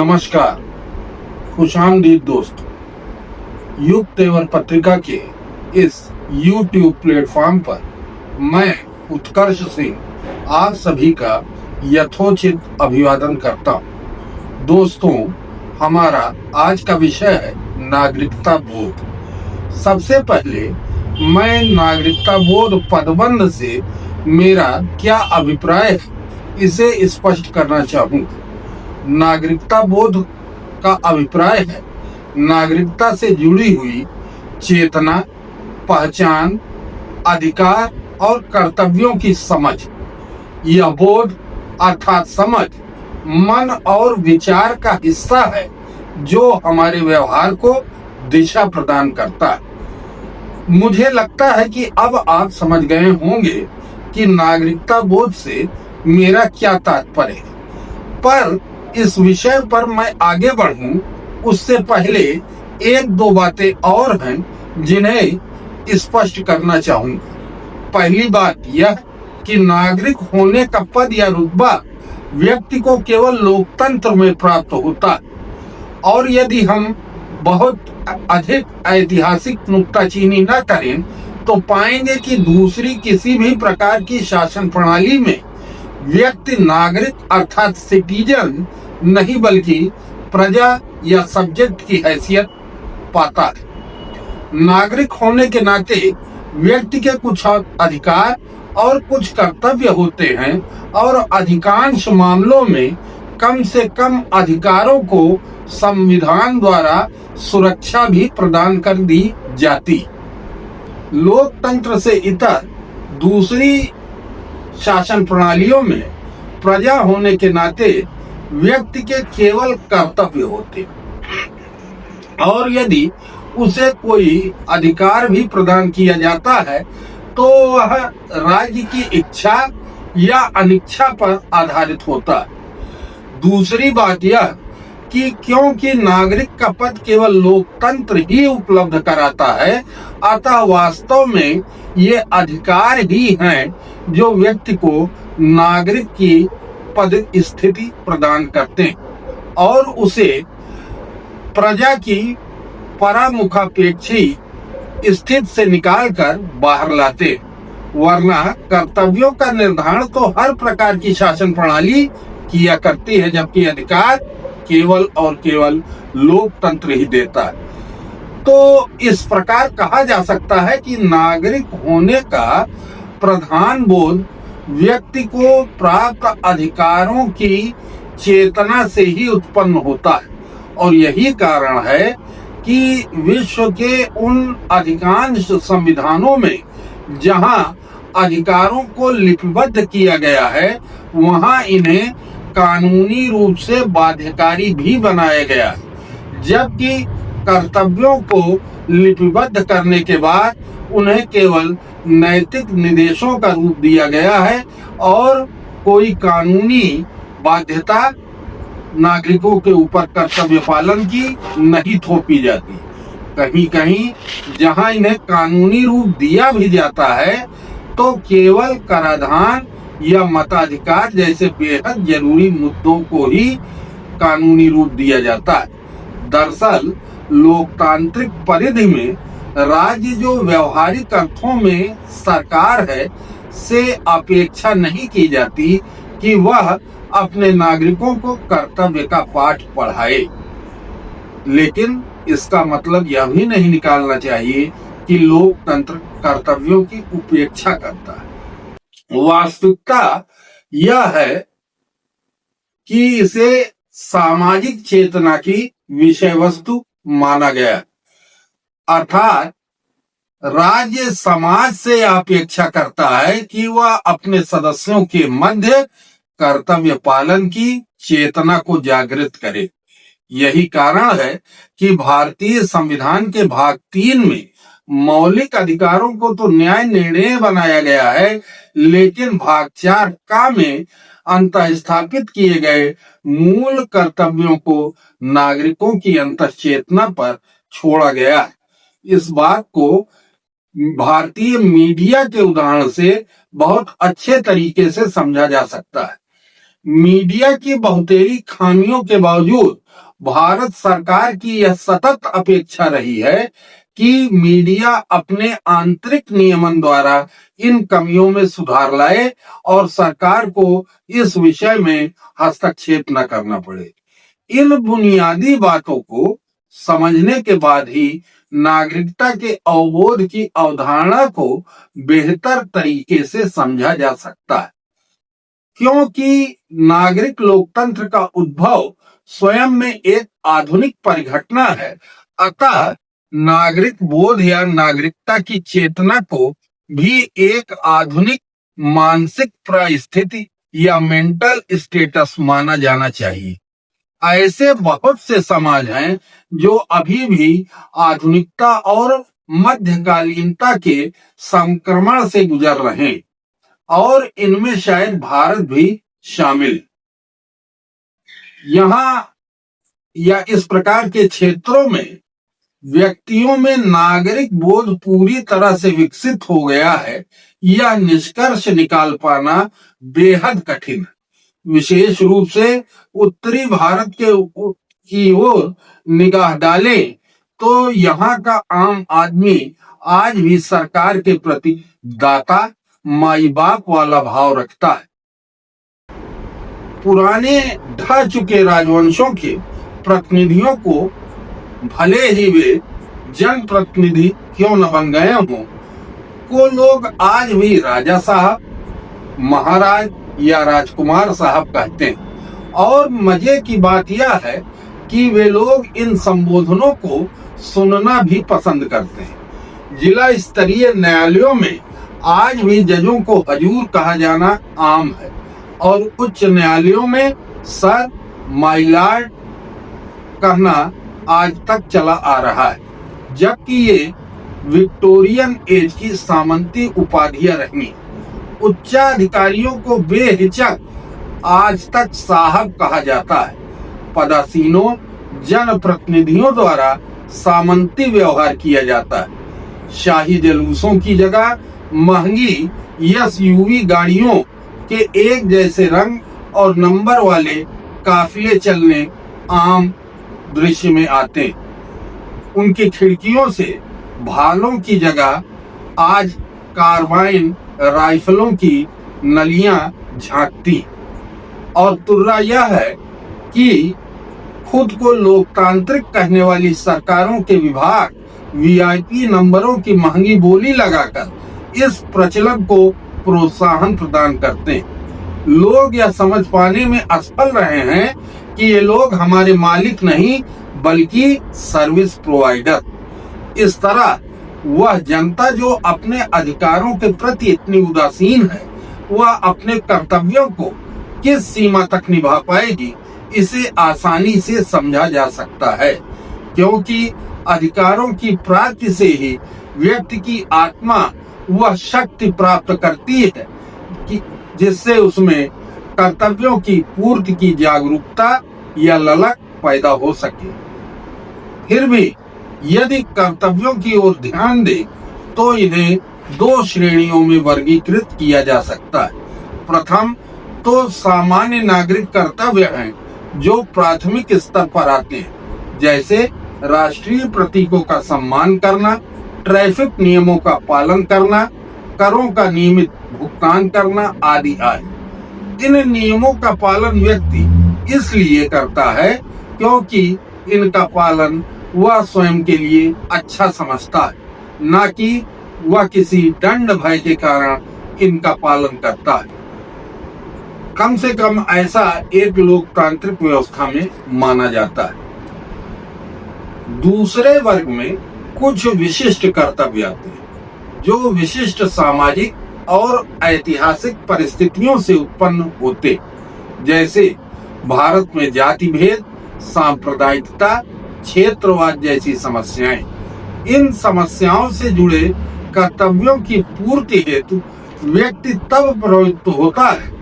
नमस्कार, खुशामदीद दोस्तों। युग तेवर पत्रिका के इस YouTube प्लेटफॉर्म पर मैं उत्कर्ष सिंह आप सभी का यथोचित अभिवादन करता हूँ। दोस्तों, हमारा आज का विषय है नागरिकता बोध। सबसे पहले मैं नागरिकता बोध पदबंध से मेरा क्या अभिप्राय है इसे स्पष्ट करना चाहूँगा। नागरिकता बोध का अभिप्राय है नागरिकता से जुड़ी हुई चेतना, पहचान, अधिकार और कर्तव्यों की समझ। यह बोध अर्थात समझ मन और विचार का हिस्सा है जो हमारे व्यवहार को दिशा प्रदान करता है। मुझे लगता है कि अब आप समझ गए होंगे कि नागरिकता बोध से मेरा क्या तात्पर्य है। पर इस विषय पर मैं आगे बढ़ूं उससे पहले एक दो बातें और हैं जिन्हें स्पष्ट करना चाहूंगा। पहली बात यह कि नागरिक होने का पद या रुतबा व्यक्ति को केवल लोकतंत्र में प्राप्त होता है, और यदि हम बहुत अधिक ऐतिहासिक नुक्ताचीनी न करें तो पाएंगे कि दूसरी किसी भी प्रकार की शासन प्रणाली में व्यक्ति नागरिक अर्थात सिटीजन नहीं बल्कि प्रजा या सब्जेक्ट की हैसियत पाता है। नागरिक होने के नाते व्यक्ति के कुछ अधिकार और कुछ कर्तव्य होते हैं, और अधिकांश मामलों में कम से कम अधिकारों को संविधान द्वारा सुरक्षा भी प्रदान कर दी जाती। लोकतंत्र से इतर दूसरी शासन प्रणालियों में प्रजा होने के नाते व्यक्ति के केवल कर्तव्य होते, और यदि उसे कोई अधिकार भी प्रदान किया जाता है तो वह राज्य की इच्छा या अनिच्छा पर आधारित होता है। दूसरी बात यह कि क्योंकि नागरिक का पद केवल लोकतंत्र ही उपलब्ध कराता है, अतः वास्तव में ये अधिकार ही हैं जो व्यक्ति को नागरिक की पद स्थिति प्रदान करते हैं और उसे प्रजा की परामुखापेक्षी स्थिति से निकालकर बाहर लाते। वरना कर्तव्यों का निर्धारण तो हर प्रकार की शासन प्रणाली किया करती है, जबकि अधिकार केवल और केवल लोकतंत्र ही देता है। तो इस प्रकार कहा जा सकता है कि नागरिक होने का प्रधान बोध व्यक्ति को प्राप्त अधिकारों की चेतना से ही उत्पन्न होता है, और यही कारण है कि विश्व के उन अधिकांश संविधानों में जहां अधिकारों को लिपिबद्ध किया गया है वहां इन्हें कानूनी रूप से बाध्यकारी भी बनाया गया है, जबकि कर्तव्यों को लिपिबद्ध करने के बाद उन्हें केवल नैतिक निर्देशों का रूप दिया गया है और कोई कानूनी बाध्यता नागरिकों के ऊपर कर्तव्य पालन की नहीं थोपी जाती। कहीं कहीं जहां इन्हें कानूनी रूप दिया भी जाता है तो केवल कराधान या मताधिकार जैसे बेहद जरूरी मुद्दों को ही कानूनी रूप दिया जाता है। दरअसल लोकतांत्रिक परिधि में राज्य जो व्यवहारिक अर्थों में सरकार है से अपेक्षा नहीं की जाती कि वह अपने नागरिकों को कर्तव्य का पाठ पढ़ाए, लेकिन इसका मतलब यह भी नहीं निकालना चाहिए कि लोकतंत्र कर्तव्यों की उपेक्षा करता है। वास्तविकता यह है कि इसे सामाजिक चेतना की विषय वस्तु माना गया, अर्थात राज्य समाज से अपेक्षा करता है कि वह अपने सदस्यों के मध्य कर्तव्य पालन की चेतना को जागृत करे। यही कारण है कि भारतीय संविधान के भाग 3 में मौलिक अधिकारों को तो न्याय निर्णय बनाया गया है, लेकिन भाग 4 का में अंतःस्थापित किए गए मूल कर्तव्यों को नागरिकों की अंतःचेतना पर छोड़ा गया है। इस बात को भारतीय मीडिया के उदाहरण से बहुत अच्छे तरीके से समझा जा सकता है। मीडिया की बहुतेरी खामियों के बावजूद भारत सरकार की यह सतत अपेक्षा रही है कि मीडिया अपने आंतरिक नियमन द्वारा इन कमियों में सुधार लाए और सरकार को इस विषय में हस्तक्षेप न करना पड़े। इन बुनियादी बातों को समझने के बाद ही नागरिकता के अवबोध की अवधारणा को बेहतर तरीके से समझा जा सकता है, क्योंकि नागरिक लोकतंत्र का उद्भव स्वयं में एक आधुनिक परिघटना है। अतः नागरिक बोध या नागरिकता की चेतना को भी एक आधुनिक मानसिक परिस्थिति या मेंटल स्टेटस माना जाना चाहिए। ऐसे बहुत से समाज हैं जो अभी भी आधुनिकता और मध्यकालीनता के संक्रमण से गुजर रहे हैं और इनमें शायद भारत भी शामिल। यहाँ या इस प्रकार के क्षेत्रों में व्यक्तियों में नागरिक बोध पूरी तरह से विकसित हो गया है, यह निष्कर्ष निकाल पाना बेहद कठिन है। विशेष रूप से उत्तरी भारत की ओर निगाह डालें तो यहाँ का आम आदमी आज भी सरकार के प्रति दाता माई बाप वाला भाव रखता है। पुराने ढह चुके राजवंशों के प्रतिनिधियों को, भले ही वे जनप्रतिनिधि क्यों न बन गए हों, को लोग आज भी राजा साहब, महाराज या राजकुमार साहब कहते हैं। और मजे की बात यह है कि वे लोग इन संबोधनों को सुनना भी पसंद करते हैं। जिला स्तरीय न्यायालयों में आज भी जजों को हजूर कहा जाना आम है और उच्च न्यायालयों में सर, माय लॉर्ड कहना आज तक चला आ रहा है, जबकि ये विक्टोरियन एज की सामंती उपाधियां रही। उच्चाधिकारियों को बेहिचक आज तक साहब कहा जाता है। पदासीनों, जनप्रतिनिधियों द्वारा सामंती व्यवहार किया जाता है। शाही जुलूसों की जगह महंगी एसयूवी गाड़ियों के एक जैसे रंग और नंबर वाले काफिले चलने आम दृश्य में आते। उनकी खिड़कियों से भालों की जगह आज कार्बाइन राइफलों की नलियां झांकती। और तुर्रा यह है कि खुद को लोकतांत्रिक कहने वाली सरकारों के विभाग वीआईपी नंबरों की महंगी बोली लगाकर इस प्रचलन को प्रोत्साहन प्रदान करते हैं। लोग यह समझ पाने में असफल रहे हैं कि ये लोग हमारे मालिक नहीं बल्कि सर्विस प्रोवाइडर। इस तरह वह जनता जो अपने अधिकारों के प्रति इतनी उदासीन है, वह अपने कर्तव्यों को किस सीमा तक निभा पाएगी, इसे आसानी से समझा जा सकता है, क्योंकि अधिकारों की प्राप्ति से ही व्यक्ति की आत्मा वह शक्ति प्राप्त करती है कि जिससे उसमें कर्तव्यों की पूर्ति की जागरूकता या ललक पैदा हो सके। फिर भी यदि कर्तव्यों की ओर ध्यान दे तो इन्हें दो श्रेणियों में वर्गीकृत किया जा सकता है। प्रथम तो सामान्य नागरिक कर्तव्य हैं जो प्राथमिक स्तर पर आते हैं, जैसे राष्ट्रीय प्रतीकों का सम्मान करना, ट्रैफिक नियमों का पालन करना, करों का नियमित भुगतान करना आदि आदि। इन नियमों का पालन व्यक्ति इसलिए करता है क्योंकि इनका पालन वह स्वयं के लिए अच्छा समझता है, न कि वह किसी दंड भय के कारण इनका पालन करता है। कम से कम ऐसा एक लोकतांत्रिक व्यवस्था में माना जाता है। दूसरे वर्ग में कुछ विशिष्ट कर्तव्य आते हैं जो विशिष्ट सामाजिक और ऐतिहासिक परिस्थितियों से उत्पन्न होते, जैसे भारत में जाति भेद, सांप्रदायिकता, क्षेत्रवाद जैसी समस्याएं। इन समस्याओं से जुड़े कर्तव्यों की पूर्ति हेतु व्यक्ति तब प्रवृत्त होता है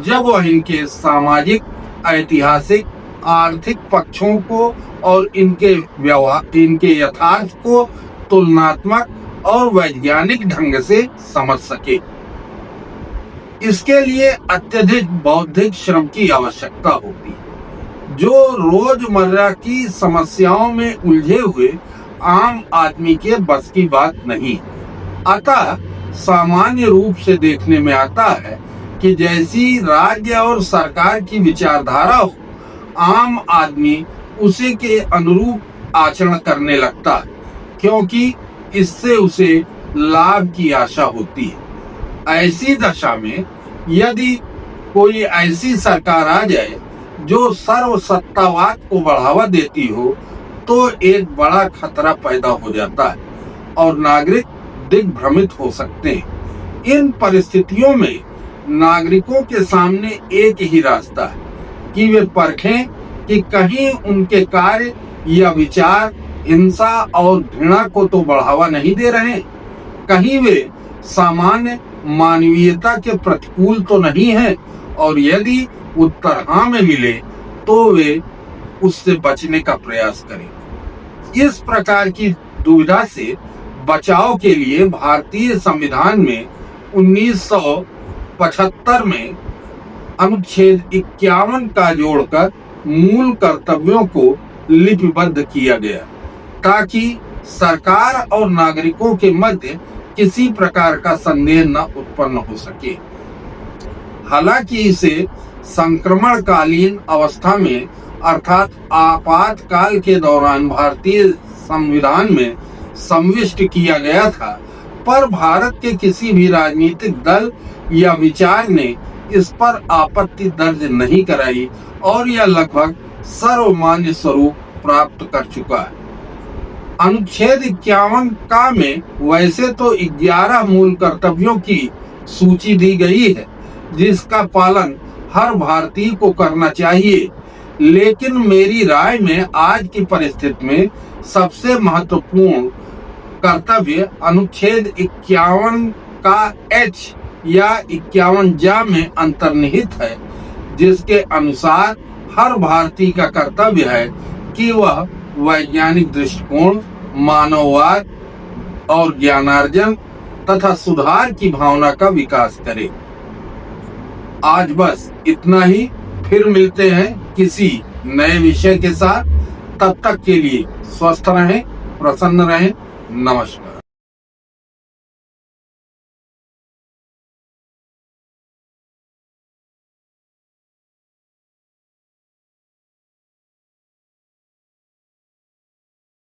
जब वह इनके सामाजिक, ऐतिहासिक, आर्थिक पक्षों को और इनके यथार्थ को तुलनात्मक और वैज्ञानिक ढंग से समझ सके। इसके लिए अत्यधिक बौद्धिक श्रम की आवश्यकता होती है, जो रोजमर्रा की समस्याओं में उलझे हुए आम आदमी के बस की बात नहीं। अतः सामान्य रूप से देखने में आता है कि जैसी राज्य और सरकार की विचारधारा हो, आम आदमी उसी के अनुरूप आचरण करने लगता है, क्योंकि इससे उसे लाभ की आशा होती है। ऐसी दशा में यदि कोई ऐसी सरकार आ जाए जो सर्वसत्तावाद को बढ़ावा देती हो, तो एक बड़ा खतरा पैदा हो जाता है और नागरिक दिग्भ्रमित हो सकते हैं। इन परिस्थितियों में नागरिकों के सामने एक ही रास्ता है कि वे परखें कि कहीं उनके कार्य या विचार हिंसा और घृणा को तो बढ़ावा नहीं दे रहे, कहीं वे सामान्य मानवीयता के प्रतिकूल तो नहीं है, और यदि उत्तर हाँ में मिले तो वे उससे बचने का प्रयास करें। इस प्रकार की दुविधा से बचाव के लिए भारतीय संविधान में 1975 में अनुच्छेद 51 का जोड़कर मूल कर्तव्यों को लिपिबद्ध किया गया, ताकि सरकार और नागरिकों के मध्य किसी प्रकार का संदेह न उत्पन्न हो सके। हालांकि इसे संक्रमणकालीन अवस्था में अर्थात आपातकाल के दौरान भारतीय संविधान में समाविष्ट किया गया था, पर भारत के किसी भी राजनीतिक दल या विचार ने इस पर आपत्ति दर्ज नहीं कराई और यह लगभग सर्वमान्य स्वरूप प्राप्त कर चुका है। अनुच्छेद 51 का में वैसे तो 11 मूल कर्तव्यों की सूची दी गई है, जिसका पालन हर भारतीय को करना चाहिए, लेकिन मेरी राय में आज की परिस्थिति में सबसे महत्वपूर्ण कर्तव्य अनुच्छेद 51 का H या 51 जा में अंतर्निहित है, जिसके अनुसार हर भारतीय का कर्तव्य है कि वह वैज्ञानिक दृष्टिकोण, मानववाद और ज्ञानार्जन तथा सुधार की भावना का विकास करे। आज बस इतना ही, फिर मिलते हैं किसी नए विषय के साथ। तब तक के लिए स्वस्थ रहें, प्रसन्न रहें। नमस्कार।